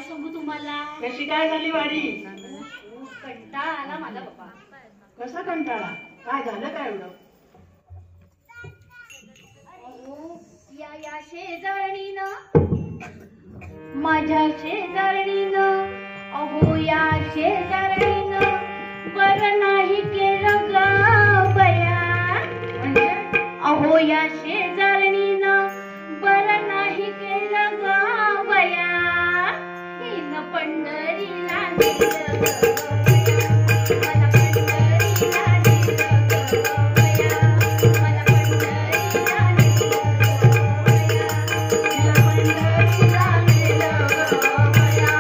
सांगू तुम्हाला. कशी काय झाली वारी? कंटाळा आला माझा बाबा. कसा कंटाळा? काय झालं काय एवढं? या शेजारणीनं, माझ्या शेजारणीनं, अहो या शेजारणीनं बरं नाही केलं ग बया. म्हणजे अहो या शेजारणीनं बरं नाही केलं ग बया. हिनं पंढरीला नेलं ग बया. मला पंढरीला नेलं ग बया. मला पंढरीला नेलं ग बया. तिला पंढरीला नेलं ग बया.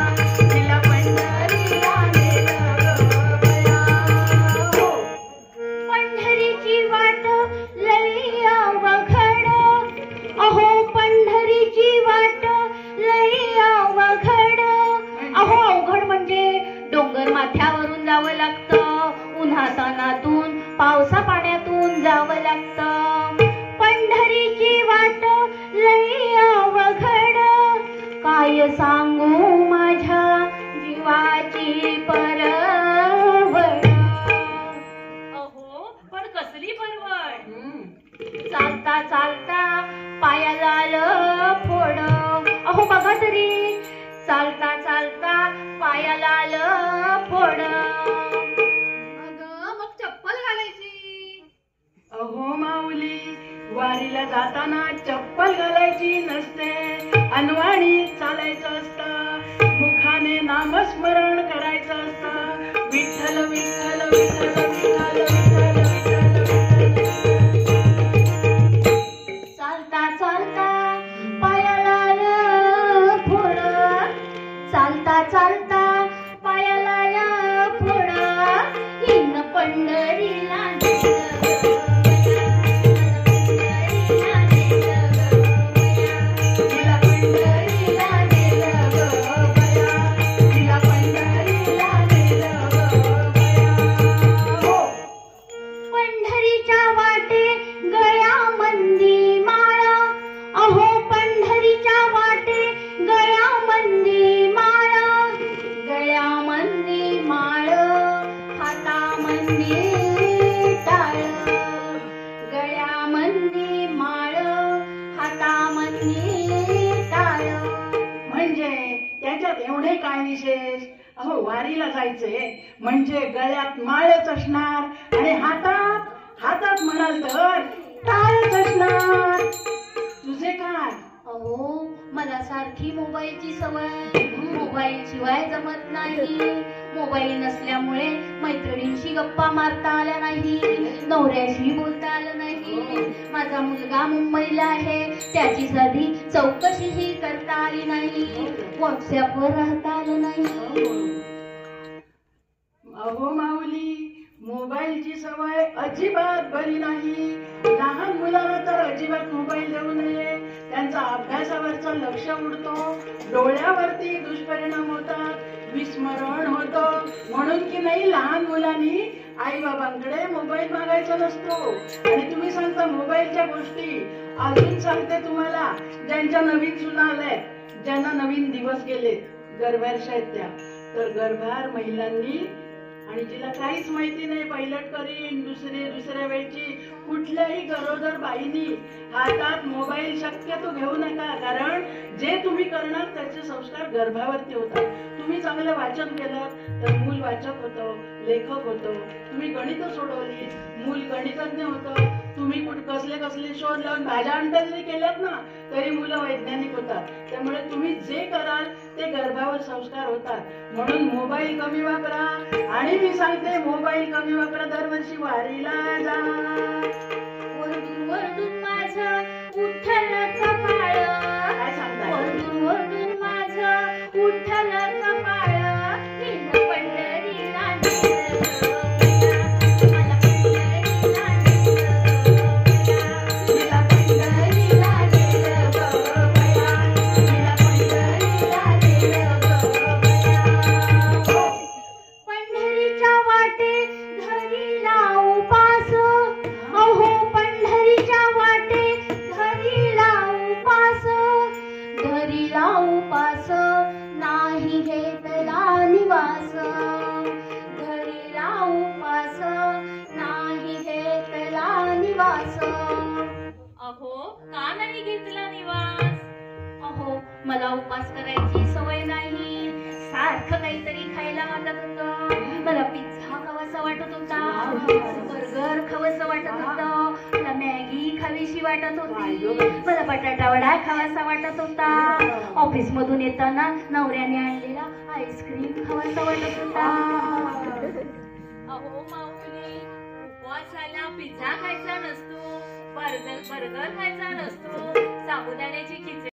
तिला पंढरीला नेलं ग बया. हो. पंढरीची वाट लई अवघड, अहो पंढरीची वाट लई अवघड. अहो अवघड म्हणजे डोंगर माथ्यावरून जावं लागतं, उन्हातानातून पावसा पाण्यातून जावं लागतं. पंढरीची वाट लई अवघड, काय सांगू माझ्या जीवाची परवड. अहो पण कसली परवड. चालता चालता पायाला आलं फोड. अहो बघा तरी, चालता चालता पायाला आलं फोड. अगं मग चप्पल घालायची. अहो माऊली, वारीला जाताना चप्पल घालायची नसते, अनवाणी चालायचं असतं, मुखाने नामस्मरण करायचं असतं. विठ्ठल विठ्ठल विठ्ठल विठ्ठल विठ्ठल विठ्ठल. चालता चालता पायाला आलं फोड. चालता चालता पायाला आलं फोड. हिनं पंढरीला नेलं ग बया. पंढरीला नेलं ग बया. तिला पंढरीला नेलं ग बया. तिला पंढरीला नेलं ग बया. हो. पंढरीच्या वाटे गळ्यामंदी माळ. अहो पंढरीच्या वाटे गळ्यामंदी माळ. गळ्यामंदी माळ, हातामंदी टाळ. गळ्यामंदी माळ, हातामंदी टाळ. म्हणजे त्याच्यात एवढे काय विशेष? अहो वारीला जायचंय म्हणजे गळ्यात माळच असणार आणि हातात हातात म्हणाल तर टाळच असणार. तुझे काय? अहो मला सारखी मोबाईलची सवय. मोबाईल शिवाय जमत नाही. मोबाईल नसल्यामुळे मैत्रिणींशी गप्पा मारता आल्या नाही, नवऱ्याशी बोलता आलं नाही. माझा मुलगा मुंबईला आहे, त्याची साधी चौकशीही करता आली नाही. व्हॉट्सअपवर राहता आलं नाही. अहो माऊली, मोबाईलची सवय अजिबात बरी नाही. लहान मुलांना तर अजिबात मोबाईल देऊ नये. त्यांचा अभ्यासावरचं लक्ष उडतो, डोळ्यावरती दुष्परिणाम होतात, विस्मरण होतं. म्हणून की नाही लहान मुलांनी आई बाबांकडे मोबाईल मागायचा नसतो. आणि तुम्ही सांगता मोबाईलच्या गोष्टी. अजून सांगते तुम्हाला, ज्यांच्या नवीन सुना आल्या, ज्यांना नवीन दिवस गेले, गर्भाशयात आहेत त्या, तर गर्भार महिलांनी आणि जिला काहीच माहिती नाही, पायलट करीन दुसऱ्या वेळची, कुठल्याही गरोदर बाईनी हातात मोबाईल शक्यतो घेऊ नका. कारण जे तुम्ही करणार त्याचे संस्कार गर्भावरती होतात. तुम्ही चांगलं वाचन केलं तर मूल वाचक होतं, लेखक होतं. तुम्ही गणित सोडवली, मूल गणितज्ञ होतं. तुम्ही कसले शोध लावून भाज्या आणता जरी केल्यात ना, तरी मुलं वैज्ञानिक होतात. त्यामुळे तुम्ही जे कराल ते गर्भावर संस्कार होतात. म्हणून मोबाईल कमी वापरा. आणि मी सांगते मोबाईल कमी वापरा, दरवर्षी वारीला जा. वरडून वरडून माझं उठलं कपाळ. काय सांगताय? वरडून वरडून माझं उठलं कपाळ. हिनं पंढरीला नेलं ग बया. मला पंढरीला नेलं ग बया. तिला पंढरीला नेलं ग बया. तिला पंढरीला नेलं ग बया. हो. पंढरीच्या वाटे धरीला उपास. अहो पंढरीच्या वाटे धरीला उपास. धरीला उपास नाही मला उपवास करायची सवय नाही. सारखं काहीतरी खायला वाटत होतं. मला पिझ्झा खावासा वाटत होता, बर्गर खावंसं वाटत होतं, मला मॅगी खावीशी वाटत होती, मला बटाटा वडा खावासा वाटत होता. ऑफिस मधून येताना नवऱ्याने आणलेला आईस्क्रीम खावासा वाटत होता. अहो माऊली, उपवासाला पिझ्झा खायचा नसतो, बर्गर खायचा नसतो, साबुदाण्याची खिचडी